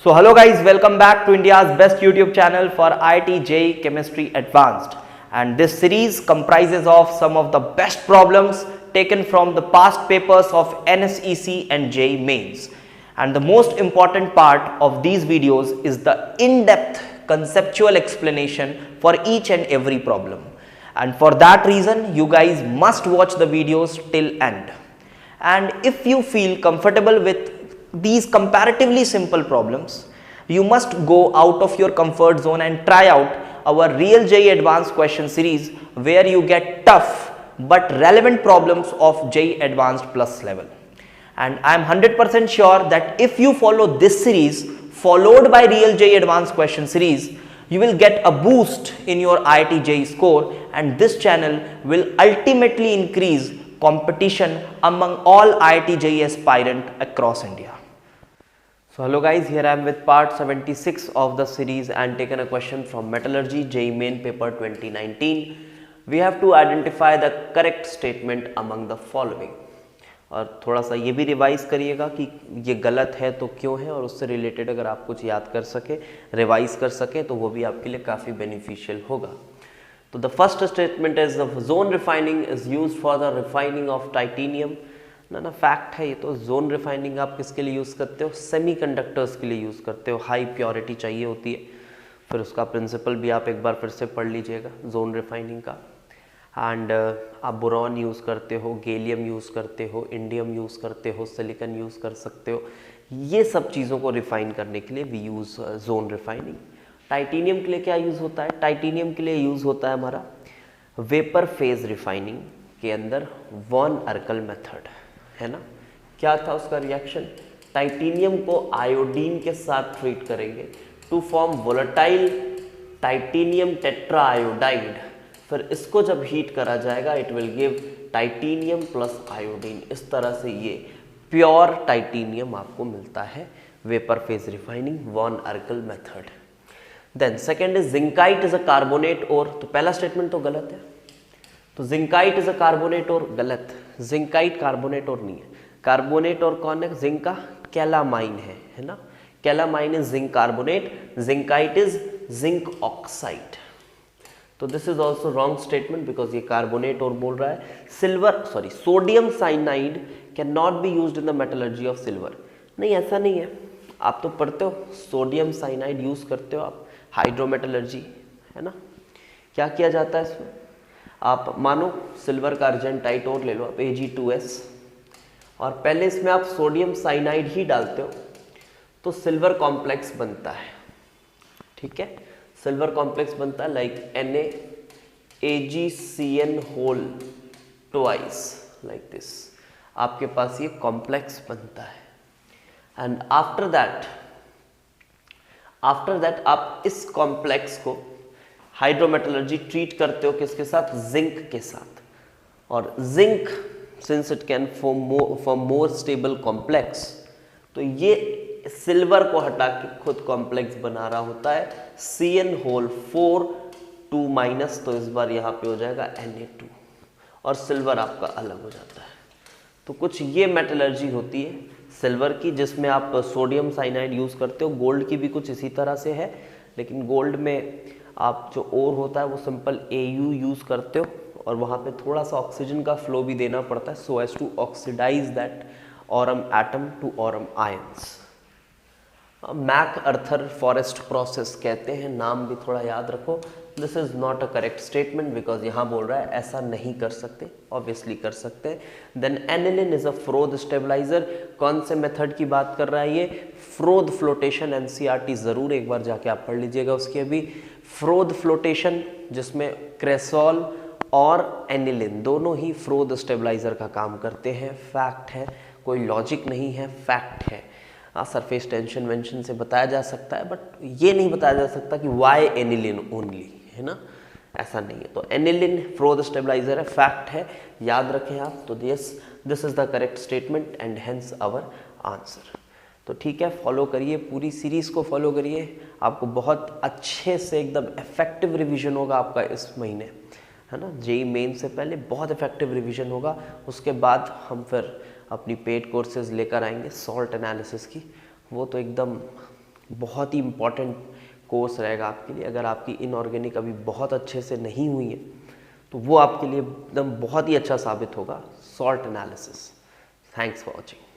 So hello guys, welcome back to India's best YouTube channel for IIT JEE Chemistry Advanced, and this series comprises of some of the best problems taken from the past papers of NSEC and JEE Mains. And the most important part of these videos is the in-depth conceptual explanation for each and every problem. And for that reason, you guys must watch the videos till end. And if you feel comfortable with these comparatively simple problems, you must go out of your comfort zone and try out our Real JEE Advanced question series, where you get tough but relevant problems of JEE Advanced Plus level. And I am 100% sure that if you follow this series followed by Real JEE Advanced question series, you will get a boost in your IIT JEE score, and this channel will ultimately increase competition among all IIT JEE aspirant across India. So hello guys, here I am with part 76 of the series and taken a question from Metallurgy JEE Main Paper 2019. We have to identify the correct statement among the following. और थोड़ा सा ये भी revise करिएगा कि ये गलत है तो क्यों है, और उससे रिलेटेड अगर आप कुछ याद कर सके, रिवाइज कर सके, तो वो भी आपके लिए काफ़ी बेनिफिशियल होगा. तो the first statement is zone refining is used for the refining of titanium. ना फैक्ट है ये तो. जोन रिफाइनिंग आप किसके लिए यूज़ करते हो? सेमीकंडक्टर्स के लिए यूज़ करते हो. हाई प्योरिटी चाहिए होती है. फिर उसका प्रिंसिपल भी आप एक बार फिर से पढ़ लीजिएगा जोन रिफाइनिंग का. एंड आप बोरॉन यूज़ करते हो, गैलियम यूज़ करते हो, इंडियम यूज़ करते हो, सिलिकॉन यूज़ कर सकते हो. ये सब चीज़ों को रिफाइन करने के लिए we use zone refining. Titanium के लिए क्या यूज़ होता है? टाइटेनियम के लिए यूज़ होता है हमारा वेपर फेज रिफाइनिंग के अंदर वॉन अर्कल मेथड, है ना. क्या था उसका रिएक्शन? टाइटेनियम को आयोडीन के साथ ट्रीट करेंगे to form volatile titanium tetra iodide. फिर इसको जब हीट करा जाएगा it will give titanium plus iodine. इस तरह से ये प्योर टाइटेनियम आपको मिलता है vapour phase refining van Arkel method. Then second is zincite is a carbonate ore. तो पहला स्टेटमेंट तो गलत है. तो जिंकाइट इज अ कार्बोनेट और गलत. जिंकाइट कार्बोनेट और नहीं है. कार्बोनेट और कौन है? जिंक का कैलामाइन है ना. Calamine is zinc carbonate, zincite is zinc oxide. तो this is also wrong statement because ये कार्बोनेट और बोल रहा है. Sodium cyanide can not be used in the metallurgy of silver. नहीं, ऐसा नहीं है. आप तो पढ़ते हो सोडियम साइनाइड यूज करते हो आप हाइड्रोमेटलर्जी, है ना. क्या किया जाता है इसमें? आप मानो सिल्वर का अर्जेंटाइट और ले लो आप Ag2S, और पहले इसमें आप सोडियम साइनाइड ही डालते हो तो सिल्वर कॉम्प्लेक्स बनता है. ठीक है, सिल्वर कॉम्प्लेक्स बनता है like NaAgCN whole twice like this. आपके पास ये कॉम्प्लेक्स बनता है. एंड आफ्टर दैट आप इस कॉम्प्लेक्स को हाइड्रोमेटलर्जी ट्रीट करते हो किसके साथ? जिंक के साथ. और zinc since it can form more stable complex, तो ये सिल्वर को हटा के खुद कॉम्प्लेक्स बना रहा होता है Cn होल 4 2 माइनस. तो इस बार यहाँ पे हो जाएगा Na2 और सिल्वर आपका अलग हो जाता है. तो कुछ ये मेटलर्जी होती है सिल्वर की जिसमें आप सोडियम साइनाइड यूज़ करते हो. गोल्ड की भी कुछ इसी तरह से है, लेकिन गोल्ड में आप जो ओर होता है वो सिंपल Au यूज़ करते हो, और वहाँ पे थोड़ा सा ऑक्सीजन का फ्लो भी देना पड़ता है so as to oxidise that aurum atom to aurum ions. MacArthur Forrest process कहते हैं. नाम भी थोड़ा याद रखो. This is not a correct statement because यहाँ बोल रहा है ऐसा नहीं कर सकते. ऑब्वियसली कर सकते हैं. Then aniline is a froth stabiliser. कौन से मेथड की बात कर रहा है ये? फ्रोद फ्लोटेशन. NCERT जरूर एक बार जाके आप पढ़ लीजिएगा उसकी. अभी फ्रोद फ्लोटेशन जिसमें क्रेसॉल और एनिलिन दोनों ही फ्रोद स्टेबलाइजर का काम करते हैं. फैक्ट है, कोई लॉजिक नहीं है, फैक्ट है. सरफेस टेंशन वेंशन से बताया जा सकता है, बट ये नहीं बताया जा सकता कि वाई एनिलिन ओनली, है ना. ऐसा नहीं है. तो एनिलिन फ्रोद स्टेबलाइजर है, फैक्ट है, याद रखें आप. तो this is the correct statement and hence our answer. तो ठीक है, फॉलो करिए, पूरी सीरीज को फॉलो करिए. आपको बहुत अच्छे से एकदम इफेक्टिव रिवीजन होगा आपका इस महीने, है ना. JEE मेन से पहले बहुत इफेक्टिव रिवीजन होगा. उसके बाद हम फिर अपनी पेड कोर्सेज लेकर आएंगे सॉल्ट एनालिसिस की. वो तो एकदम बहुत ही इम्पॉर्टेंट कोर्स रहेगा आपके लिए। अगर आपकी इनऑर्गेनिक अभी बहुत अच्छे से नहीं हुई है तो वो आपके लिए एकदम बहुत ही अच्छा साबित होगा, salt analysis. Thanks for watching.